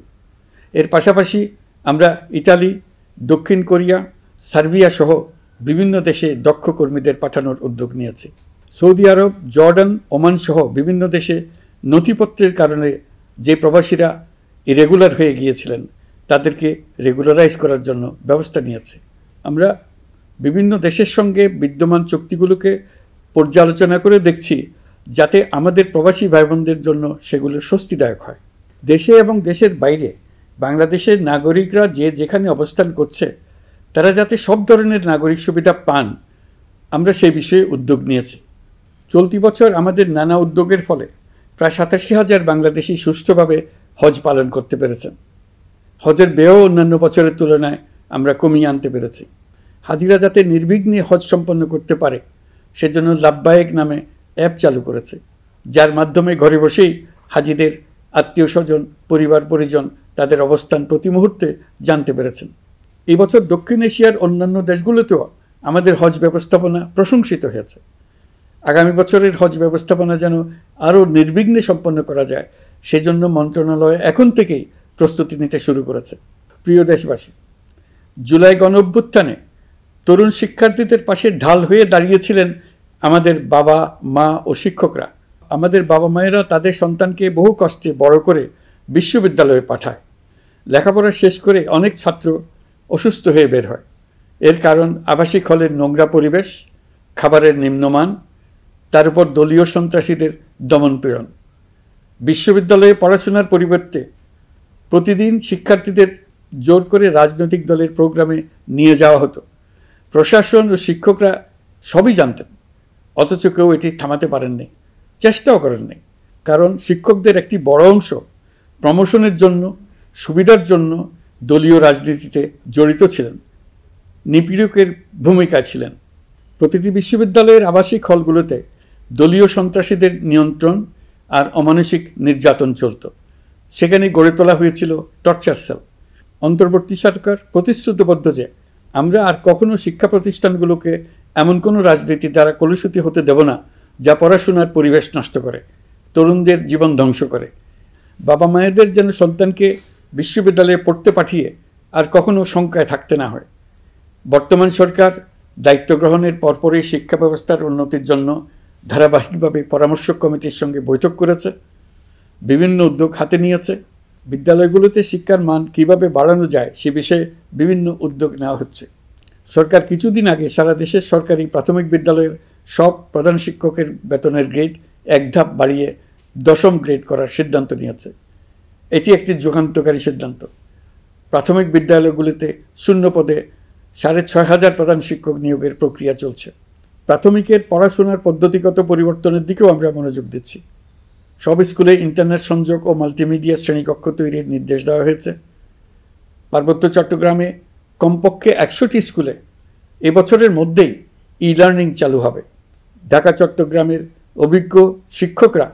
A: এর পাশাপাশি আমরা ইতালি, দক্ষিণ কোরিয়া, সার্বিয়া সহ বিভিন্ন দেশে দক্ষ কর্মীদের পাঠানোর উদ্যোগ নিয়েছি। সৌদি আরব, জর্ডান, ওমান সহ বিভিন্ন দেশে নথিপত্রের কারণে যে প্রবাসীরা ইরেগুলার হয়ে গিয়েছিলেন তাদেরকে রেগুলারাইজ করার জন্য ব্যবস্থা নিয়েছে। আমরা বিভিন্ন দেশের সঙ্গে বিদ্যমান চুক্তিগুলোকে পর্যালোচনা করে দেখছি যাতে আমাদের প্রবাসী ভাই বোনদের জন্য সেগুলো স্বস্তিদায়ক হয়। দেশে এবং দেশের বাইরে বাংলাদেশের নাগরিকরা যে যেখানে অবস্থান করছে তারা যাতে সব ধরনের নাগরিক সুবিধা পান, আমরা সেই বিষয়ে উদ্যোগ নিয়েছি। চলতি বছর আমাদের নানা উদ্যোগের ফলে প্রায় 87,000 বাংলাদেশি সুষ্ঠুভাবে হজ পালন করতে পেরেছেন। হজের ব্যয়ও অন্যান্য বছরের তুলনায় আমরা কমিয়ে আনতে পেরেছি। হাজিরা যাতে নির্বিঘ্নে হজ সম্পন্ন করতে পারে সেজন্য লাব্বায়েক নামে অ্যাপ চালু করেছে, যার মাধ্যমে ঘরে বসেই হাজিদের আত্মীয় স্বজন, পরিবার পরিজন তাদের অবস্থান প্রতি মুহূর্তে জানতে পেরেছেন। এই বছর দক্ষিণ এশিয়ার অন্যান্য দেশগুলোতেও আমাদের হজ ব্যবস্থাপনা প্রশংসিত হয়েছে। আগামী বছরের হজ ব্যবস্থাপনা যেন আরও নির্বিঘ্নে সম্পন্ন করা যায় সেজন্য মন্ত্রণালয় এখন থেকেই প্রস্তুতি নিতে শুরু করেছে। প্রিয় দেশবাসী, জুলাই গণঅভ্যুত্থানে তরুণ শিক্ষার্থীদের পাশে ঢাল হয়ে দাঁড়িয়েছিলেন আমাদের বাবা মা ও শিক্ষকরা। আমাদের বাবা মায়েরা তাদের সন্তানকে বহু কষ্টে বড় করে বিশ্ববিদ্যালয়ে পাঠায়। লেখাপড়া শেষ করে অনেক ছাত্র অসুস্থ হয়ে বের হয়। এর কারণ আবাসিক হলের নোংরা পরিবেশ, খাবারের নিম্নমান, তার উপর দলীয় সন্ত্রাসীদের দমনপীড়ন। বিশ্ববিদ্যালয়ে পড়াশোনার পরিবর্তে প্রতিদিন শিক্ষার্থীদের জোর করে রাজনৈতিক দলের প্রোগ্রামে নিয়ে যাওয়া হতো। প্রশাসন ও শিক্ষকরা সবই জানতেন, অথচ কেউ এটি থামাতে পারেননি, চেষ্টাও করেননি। কারণ শিক্ষকদের একটি বড় অংশ প্রমোশনের জন্য, সুবিধার জন্য দলীয় রাজনীতিতে জড়িত ছিলেন, নিপীড়কের ভূমিকায় ছিলেন। প্রতিটি বিশ্ববিদ্যালয়ের আবাসিক হলগুলোতে দলীয় সন্ত্রাসীদের নিয়ন্ত্রণ আর অমানসিক নির্যাতন চলত। সেখানে গড়ে তোলা হয়েছিল টর্চার সেল। অন্তর্বর্তী সরকার প্রতিশ্রুতিবদ্ধ যে আমরা আর কখনো শিক্ষা প্রতিষ্ঠানগুলোকে এমন কোনো রাজনীতি দ্বারা কলুষিত হতে দেব না যা পড়াশোনার পরিবেশ নষ্ট করে, তরুণদের জীবন ধ্বংস করে। বাবা মায়েদের যেন সন্তানকে বিশ্ববিদ্যালয়ে পড়তে পাঠিয়ে আর কখনো শঙ্কায় থাকতে না হয়। বর্তমান সরকার দায়িত্ব গ্রহণের পরপরই শিক্ষা ব্যবস্থার উন্নতির জন্য ধারাবাহিকভাবে পরামর্শ কমিটির সঙ্গে বৈঠক করেছে, বিভিন্ন উদ্যোগ হাতে নিয়েছে। বিদ্যালয়গুলোতে শিক্ষার মান কীভাবে বাড়ানো যায় সে বিষয়ে বিভিন্ন উদ্যোগ নেওয়া হচ্ছে। সরকার কিছুদিন আগে সারা দেশের সরকারি প্রাথমিক বিদ্যালয়ের সব প্রধান শিক্ষকের বেতনের গ্রেড 1 ধাপ বাড়িয়ে 10ম গ্রেড করার সিদ্ধান্ত নিয়েছে। এটি একটি যুগান্তকারী সিদ্ধান্ত। প্রাথমিক বিদ্যালয়গুলিতে শূন্য পদে 6,500 প্রধান শিক্ষক নিয়োগের প্রক্রিয়া চলছে। প্রাথমিকের পড়াশোনার পদ্ধতিগত পরিবর্তনের দিকেও আমরা মনোযোগ দিচ্ছি। সব স্কুলে ইন্টারনেট সংযোগ ও মাল্টিমিডিয়া শ্রেণীকক্ষ তৈরির নির্দেশ দেওয়া হয়েছে। পার্বত্য চট্টগ্রামে কমপক্ষে 100টি স্কুলে এবছরের মধ্যেই ই-লার্নিং চালু হবে। ঢাকা চট্টগ্রামের অভিজ্ঞ শিক্ষকরা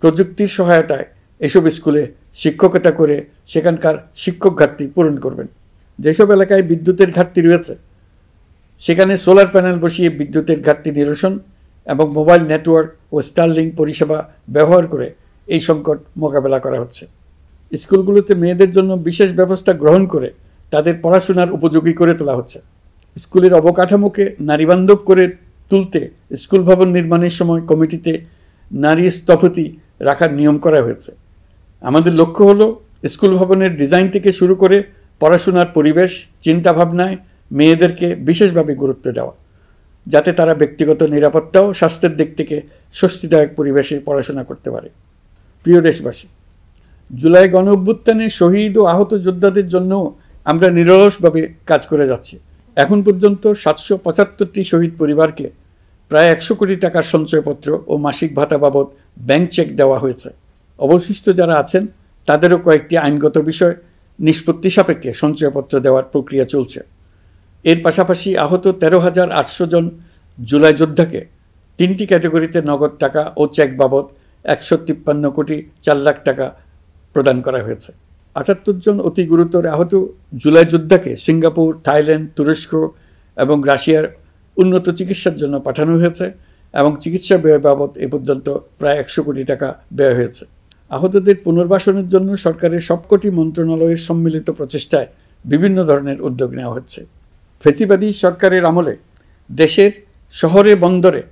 A: প্রযুক্তির সহায়তায় এসব স্কুলে শিক্ষকতা করে সেখানকার শিক্ষক ঘাটতি পূরণ করবেন। যেসব এলাকায় বিদ্যুতের ঘাটতি রয়েছে সেখানে সোলার প্যানেল বসিয়ে বিদ্যুতের ঘাটতি নিরসন এবং মোবাইল নেটওয়ার্ক ও স্টারলিংক পরিষেবা ব্যবহার করে এই সংকট মোকাবেলা করা হচ্ছে। স্কুলগুলোতে মেয়েদের জন্য বিশেষ ব্যবস্থা গ্রহণ করে তাদের পড়াশোনার উপযোগী করে তোলা হচ্ছে। স্কুলের অবকাঠামোকে নারীবান্ধব করে তুলতে স্কুল ভবন নির্মাণের সময় কমিটিতে নারী স্থপতি রাখার নিয়ম করা হয়েছে। আমাদের লক্ষ্য হলো স্কুল ভবনের ডিজাইন থেকে শুরু করে পড়াশোনার পরিবেশ চিন্তাভাবনায় মেয়েদেরকে বিশেষভাবে গুরুত্ব দেওয়া, যাতে তারা ব্যক্তিগত নিরাপত্তা ও স্বাস্থ্যের দিক থেকে স্বস্তিদায়ক পরিবেশে পড়াশোনা করতে পারে। প্রিয় দেশবাসী, জুলাই গণ অভ্যুত্থানে শহীদ ও আহত যোদ্ধাদের জন্য আমরা নিরলসভাবে কাজ করে যাচ্ছি। এখন পর্যন্ত 775টি শহীদ পরিবারকে প্রায় 100 কোটি টাকার সঞ্চয়পত্র ও মাসিক ভাতা বাবদ ব্যাংক চেক দেওয়া হয়েছে। অবশিষ্ট যারা আছেন তাদেরও কয়েকটি আইনগত বিষয় নিষ্পত্তি সাপেক্ষে সঞ্চয়পত্র দেওয়ার প্রক্রিয়া চলছে। এর পাশাপাশি আহত 13,800 জন জুলাই যোদ্ধাকে 3টি ক্যাটাগরিতে নগদ টাকা ও চেক বাবদ 153 কোটি 4 লাখ টাকা প্রদান করা হয়েছে। 78 জন অতি গুরুতর আহত জুলাই যোদ্ধাকে সিঙ্গাপুর, থাইল্যান্ড, তুরস্ক এবং রাশিয়ার উন্নত চিকিৎসার জন্য পাঠানো হয়েছে এবং চিকিৎসা ব্যয় বাবদ এ পর্যন্ত প্রায় 100 কোটি টাকা ব্যয় হয়েছে। আহতদের পুনর্বাসনের জন্য সরকারের সবকটি মন্ত্রণালয়ের সম্মিলিত প্রচেষ্টায় বিভিন্ন ধরনের উদ্যোগ নেওয়া হচ্ছে। ফেসিবাদী সরকারের আমলে দেশের শহরে বন্দরে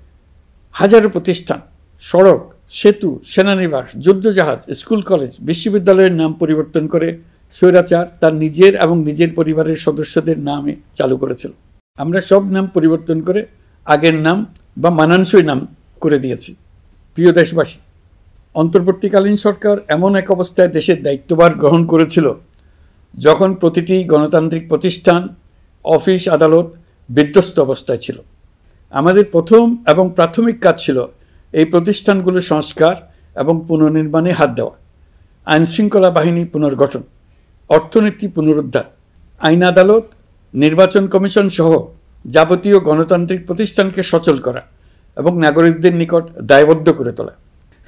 A: হাজারো প্রতিষ্ঠান, সড়ক, সেতু, সেনানিবাস, যুদ্ধজাহাজ, স্কুল, কলেজ, বিশ্ববিদ্যালয়ের নাম পরিবর্তন করে স্বৈরাচার তার নিজের এবং নিজের পরিবারের সদস্যদের নামে চালু করেছিল। আমরা সব নাম পরিবর্তন করে আগের নাম বা মানানসই নাম করে দিয়েছি। প্রিয় দেশবাসী, অন্তর্বর্তীকালীন সরকার এমন এক অবস্থায় দেশের দায়িত্বভার গ্রহণ করেছিল যখন প্রতিটি গণতান্ত্রিক প্রতিষ্ঠান, অফিস, আদালত বিধ্বস্ত অবস্থায় ছিল। আমাদের প্রথম এবং প্রাথমিক কাজ ছিল এই প্রতিষ্ঠানগুলো সংস্কার এবং পুনর্নির্মাণে হাত দেওয়া, আইনশৃঙ্খলা বাহিনী পুনর্গঠন, অর্থনীতি পুনরুদ্ধার, আইন আদালত, নির্বাচন কমিশন সহ যাবতীয় গণতান্ত্রিক প্রতিষ্ঠানকে সচল করা এবং নাগরিকদের নিকট দায়বদ্ধ করে তোলা।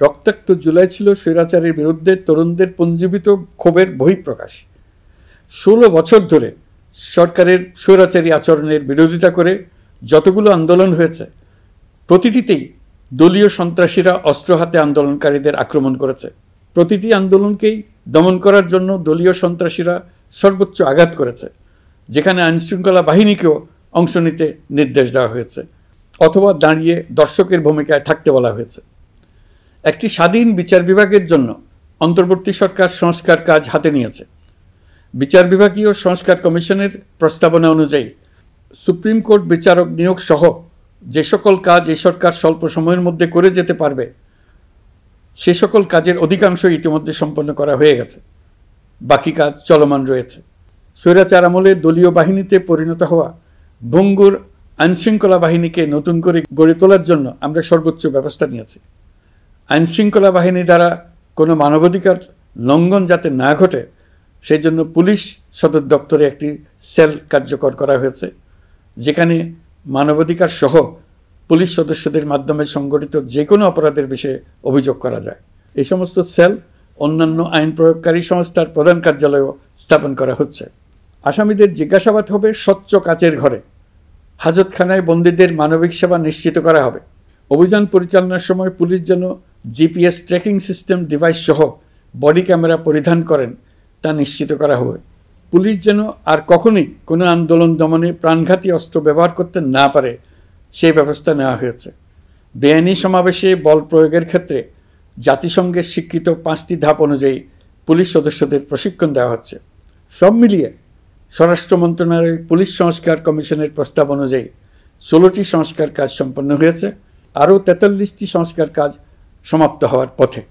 A: রক্তাক্ত জুলাই ছিল স্বৈরাচারের বিরুদ্ধে তরুণদের পুঞ্জীবিত ক্ষোভের বহিঃপ্রকাশ। 16 বছর ধরে সরকারের স্বৈরাচারী আচরণের বিরোধিতা করে যতগুলো আন্দোলন হয়েছে, প্রতিটিতেই দলীয় সন্ত্রাসীরা অস্ত্র হাতে আন্দোলনকারীদের আক্রমণ করেছে। প্রতিটি আন্দোলনকেই দমন করার জন্য দলীয় সন্ত্রাসীরা সর্বোচ্চ আঘাত করেছে, যেখানে আইনশৃঙ্খলা বাহিনীকেও অংশ নিতে নির্দেশ দেওয়া হয়েছে অথবা দাঁড়িয়ে দর্শকের ভূমিকায় থাকতে বলা হয়েছে। একটি স্বাধীন বিচার বিভাগের জন্য অন্তর্বর্তী সরকার সংস্কার কাজ হাতে নিয়েছে। বিচার বিভাগীয় সংস্কার কমিশনের প্রস্তাবনা অনুযায়ী সুপ্রিম কোর্ট বিচারক নিয়োগ সহ যে সকল কাজ এই সরকার স্বল্প সময়ের মধ্যে করে যেতে পারবে, সে সকল কাজের অধিকাংশ ইতিমধ্যে সম্পন্ন করা হয়ে গেছে। বাকি কাজ চলমান রয়েছে। স্বৈরাচার আমলে দলীয় বাহিনীতে পরিণত হওয়া ভঙ্গুর আইনশৃঙ্খলা বাহিনীকে নতুন করে গড়ে তোলার জন্য আমরা সর্বোচ্চ ব্যবস্থা নিয়েছি। আইনশৃঙ্খলা বাহিনী দ্বারা কোনো মানবাধিকার লঙ্ঘন যাতে না ঘটে, সেই জন্য পুলিশ সদর দপ্তরে একটি সেল কার্যকর করা হয়েছে, যেখানে মানবাধিকার সহ পুলিশ সদস্যদের মাধ্যমে সংগঠিত যে কোনো অপরাধের বিষয়ে অভিযোগ করা যায়। এই সমস্ত সেল অন্যান্য আইন প্রয়োগকারী সংস্থার প্রধান কার্যালয়ও স্থাপন করা হচ্ছে। আসামিদের জিজ্ঞাসাবাদ হবে স্বচ্ছ কাচের ঘরে। হাজতখানায় বন্দীদের মানবিক সেবা নিশ্চিত করা হবে। অভিযান পরিচালনার সময় পুলিশ যেন জিপিএস ট্র্যাকিং সিস্টেম ডিভাইস সহ বডি ক্যামেরা পরিধান করেন তা নিশ্চিত করা হবে। পুলিশ যেন আর কখনোই কোনো আন্দোলন দমনে প্রাণঘাতী অস্ত্র ব্যবহার করতে না পারে, সেই ব্যবস্থা নেওয়া হয়েছে। বেআইনি সমাবেশে বল প্রয়োগের ক্ষেত্রে জাতিসংঘের স্বীকৃত 5টি ধাপ অনুযায়ী পুলিশ সদস্যদের প্রশিক্ষণ দেওয়া হচ্ছে। সব মিলিয়ে স্বরাষ্ট্র মন্ত্রণালয়ের পুলিশ সংস্কার কমিশনের প্রস্তাব অনুযায়ী 16টি সংস্কার কাজ সম্পন্ন হয়েছে। আরও 43টি সংস্কার কাজ সমাপ্ত হওয়ার পথে।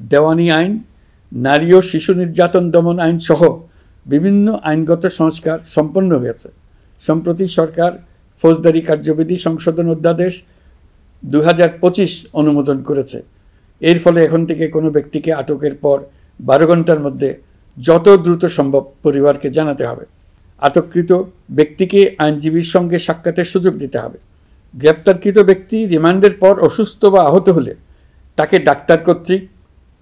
A: দেওয়ানি আইন, নারী ও শিশু নির্যাতন দমন আইন সহ বিভিন্ন আইনগত সংস্কার সম্পন্ন হয়েছে। সম্প্রতি সরকার ফৌজদারি কার্যবিধি সংশোধন অধ্যাদেশ 2025 অনুমোদন করেছে। এর ফলে এখন থেকে কোনো ব্যক্তিকে আটকের পর 12 ঘন্টার মধ্যে যত দ্রুত সম্ভব পরিবারকে জানাতে হবে। আটককৃত ব্যক্তিকে আইনজীবীর সঙ্গে সাক্ষাতের সুযোগ দিতে হবে। গ্রেপ্তারকৃত ব্যক্তি রিমান্ডের পর অসুস্থ বা আহত হলে তাকে ডাক্তার কর্তৃক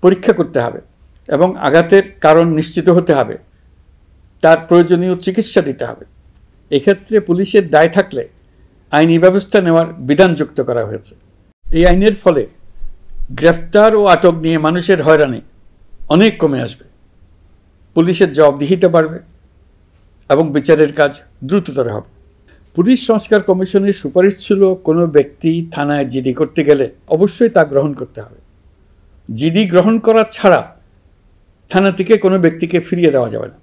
A: পরীক্ষা করতে হবে এবং আঘাতের কারণ নিশ্চিত হতে হবে। তার প্রয়োজনীয় চিকিৎসা দিতে হবে। এক্ষেত্রে পুলিশের দায় থাকলে আইনি ব্যবস্থা নেওয়ার বিধান যুক্ত করা হয়েছে। এই আইনের ফলে গ্রেফতার ও আটক নিয়ে মানুষের হয়রানি অনেক কমে আসবে, পুলিশের জবাবদিহিতা বাড়বে এবং বিচারের কাজ দ্রুততর হবে। পুলিশ সংস্কার কমিশনের সুপারিশ ছিল কোনো ব্যক্তি থানায় জিডি করতে গেলে অবশ্যই তা গ্রহণ করতে হবে। জিডি গ্রহণ করা ছাড়া থানা থেকে কোনো ব্যক্তিকে ফিরিয়ে দেওয়া যাবে না।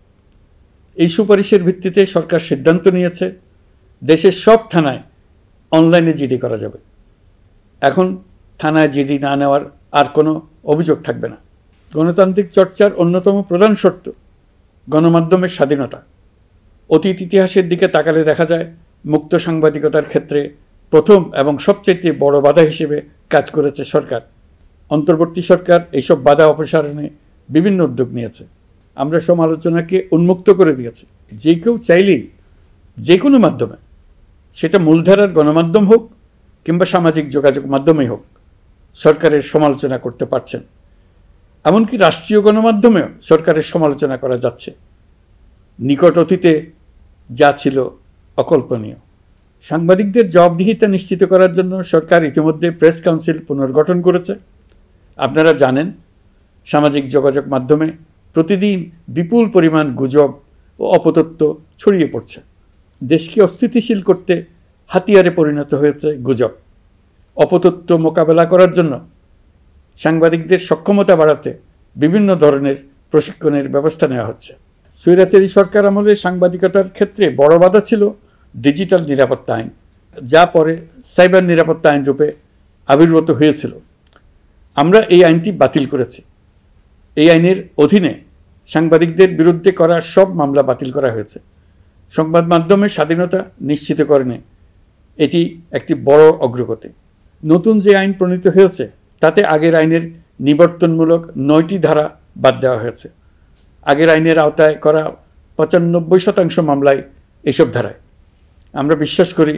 A: এই সুপারিশের ভিত্তিতে সরকার সিদ্ধান্ত নিয়েছে দেশের সব থানায় অনলাইনে জিডি করা যাবে। এখন থানায় জিডি না নেওয়ার আর কোনো অভিযোগ থাকবে না। গণতান্ত্রিক চর্চার অন্যতম প্রধান শর্ত গণমাধ্যমের স্বাধীনতা। অতীত ইতিহাসের দিকে তাকালে দেখা যায় মুক্ত সাংবাদিকতার ক্ষেত্রে প্রথম এবং সবচেয়ে বড় বাধা হিসেবে কাজ করেছে সরকার। অন্তর্বর্তী সরকার এইসব বাধা অপসারণে বিভিন্ন উদ্যোগ নিয়েছে। আমরা সমালোচনাকে উন্মুক্ত করে দিয়েছি। যে কেউ চাইলেই যে কোনো মাধ্যমে, সেটা মূলধারার গণমাধ্যম হোক কিংবা সামাজিক যোগাযোগ মাধ্যমেই হোক, সরকারের সমালোচনা করতে পারছেন। এমনকি রাষ্ট্রীয় গণমাধ্যমেও সরকারের সমালোচনা করা যাচ্ছে। নিকট অতীতে যা ছিল অকল্পনীয়। সাংবাদিকদের জবাবদিহিতা নিশ্চিত করার জন্য সরকার ইতিমধ্যে প্রেস কাউন্সিল পুনর্গঠন করেছে। আপনারা জানেন, সামাজিক যোগাযোগ মাধ্যমে প্রতিদিন বিপুল পরিমাণ গুজব ও অপতথ্য ছড়িয়ে পড়ছে। দেশকে অস্থিতিশীল করতে হাতিয়ারে পরিণত হয়েছে গুজব। অপতথ্য মোকাবেলা করার জন্য সাংবাদিকদের সক্ষমতা বাড়াতে বিভিন্ন ধরনের প্রশিক্ষণের ব্যবস্থা নেওয়া হচ্ছে। স্বৈরাচারী সরকার আমলে সাংবাদিকতার ক্ষেত্রে বড় বাধা ছিল ডিজিটাল নিরাপত্তা আইন, যা পরে সাইবার নিরাপত্তা আইন রূপে আবির্ভূত হয়েছিল। আমরা এই আইনটি বাতিল করেছি। এই আইনের অধীনে সাংবাদিকদের বিরুদ্ধে করা সব মামলা বাতিল করা হয়েছে। সংবাদ মাধ্যমের স্বাধীনতা নিশ্চিতকরণে এটি একটি বড় অগ্রগতি। নতুন যে আইন প্রণীত হয়েছে তাতে আগের আইনের নিবর্তনমূলক 9টি ধারা বাদ দেওয়া হয়েছে। আগের আইনের আওতায় করা 95% মামলায় এসব ধারায়। আমরা বিশ্বাস করি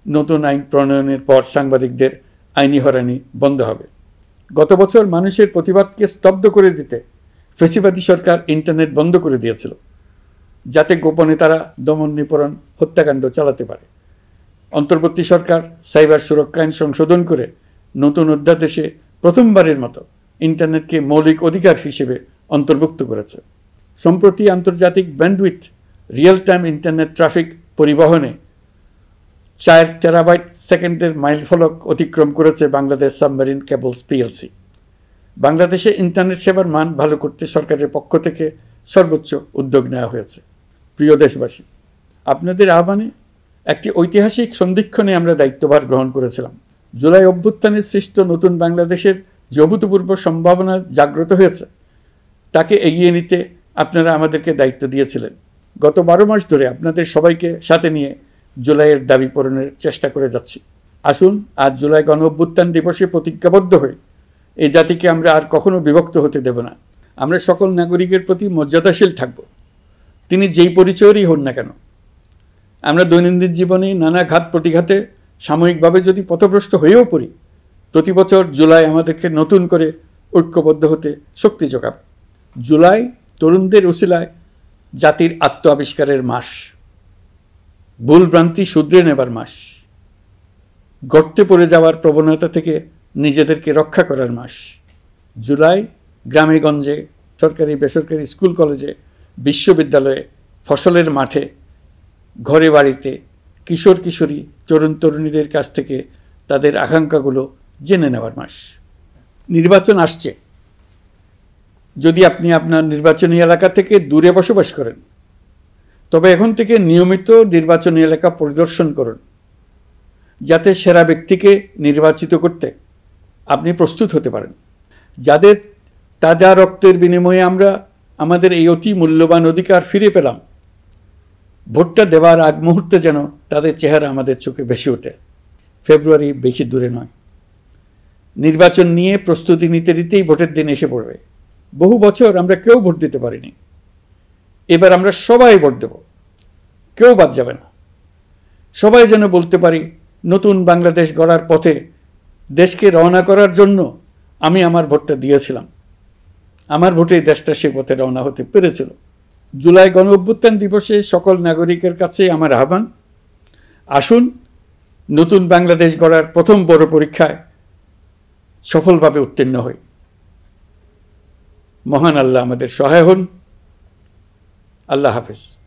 A: নতুন আইন প্রণয়নের পর সাংবাদিকদের আইনি হয়রানি বন্ধ হবে। গত বছর মানুষের প্রতিবাদকে স্তব্ধ করে দিতে ফ্যাসিবাদী সরকার ইন্টারনেট বন্ধ করে দিয়েছিল, যাতে গোপনে তারা দমন নিপীড়ন হত্যাকাণ্ড চালাতে পারে। অন্তর্বর্তী সরকার সাইবার সুরক্ষা আইন সংশোধন করে নতুন অধ্যাদেশে প্রথমবারের মতো ইন্টারনেটকে মৌলিক অধিকার হিসেবে অন্তর্ভুক্ত করেছে। সম্প্রতি আন্তর্জাতিক bandwidth real time internet traffic পরিবহনে 4 টেরাবাইট সেকেন্ডের মাইলফলক অতিক্রম করেছে বাংলাদেশ সাবমেরিন কেবলস পিএলসি। বাংলাদেশে ইন্টারনেট সেবার মান ভালো করতে সরকারের পক্ষ থেকে সর্বোচ্চ উদ্যোগ নেওয়া হয়েছে। প্রিয় দেশবাসী, আপনাদের আহ্বানে একটি ঐতিহাসিক সন্ধিক্ষণে আমরা দায়িত্বভার গ্রহণ করেছিলাম। জুলাই অভ্যুত্থানে সৃষ্ট নতুন বাংলাদেশের যে অভূতপূর্ব সম্ভাবনা জাগ্রত হয়েছে, তাকে এগিয়ে নিতে আপনারা আমাদেরকে দায়িত্ব দিয়েছিলেন। গত 12 মাস ধরে আপনাদের সবাইকে সাথে নিয়ে জুলাইয়ের দাবি পূরণের চেষ্টা করে যাচ্ছি। আসুন আজ জুলাই গণ অভ্যুত্থান দিবসে প্রতিজ্ঞাবদ্ধ হই এই জাতিকে আমরা আর কখনো বিভক্ত হতে দেব না। আমরা সকল নাগরিকের প্রতি মর্যাদাশীল থাকব, তিনি যেই পরিচয়েরই হন না কেন। আমরা দৈনন্দিন জীবনে নানা ঘাত প্রতিঘাতে সাময়িকভাবে যদি পথভ্রষ্ট হয়েও পড়ি, প্রতি বছর জুলাই আমাদেরকে নতুন করে ঐক্যবদ্ধ হতে শক্তি যোগাবে। জুলাই তরুণদের উসিলায় জাতির আত্ম আবিষ্কারের মাস, ভুলভ্রান্তি শুধরে নেবার মাস, গর্তে পড়ে যাওয়ার প্রবণতা থেকে নিজেদেরকে রক্ষা করার মাস। জুলাই গ্রামে গঞ্জে, সরকারি বেসরকারি স্কুল কলেজে, বিশ্ববিদ্যালয়ে, ফসলের মাঠে, ঘরে বাড়িতে কিশোর কিশোরী, তরুণ তরুণীদের কাছ থেকে তাদের আকাঙ্ক্ষাগুলো জেনে নেওয়ার মাস। নির্বাচন আসছে। যদি আপনি আপনার নির্বাচনী এলাকা থেকে দূরে বসবাস করেন, তবে এখন থেকে নিয়মিত নির্বাচনী এলাকা পরিদর্শন করুন, যাতে সেরা ব্যক্তিকে নির্বাচিত করতে আপনি প্রস্তুত হতে পারেন। যাদের তাজা রক্তের বিনিময়ে আমরা আমাদের এই অতি মূল্যবান অধিকার ফিরে পেলাম, ভোটটা দেওয়ার আগ মুহূর্তে যেন তাদের চেহারা আমাদের চোখে ভেসে ওঠে। ফেব্রুয়ারি বেশি দূরে নয়। নির্বাচন নিয়ে প্রস্তুতি নিতে নিতেই ভোটের দিন এসে পড়বে। বহু বছর আমরা কেউ ভোট দিতে পারিনি। এবার আমরা সবাই ভোট দেব, কেউ বাদ যাবে না। সবাই যেন বলতে পারি, নতুন বাংলাদেশ গড়ার পথে দেশকে রওনা করার জন্য আমি আমার ভোটটা দিয়েছিলাম। আমার ভোটে দেশটা সে পথে রওনা হতে পেরেছিল। জুলাই গণ অভ্যুত্থান দিবসে সকল নাগরিকের কাছে আমার আহ্বান, আসুন নতুন বাংলাদেশ গড়ার প্রথম বড় পরীক্ষায় সফলভাবে উত্তীর্ণ হই। মহান আল্লাহ আমাদের সহায় হন। আল্লাহ হাফেজ।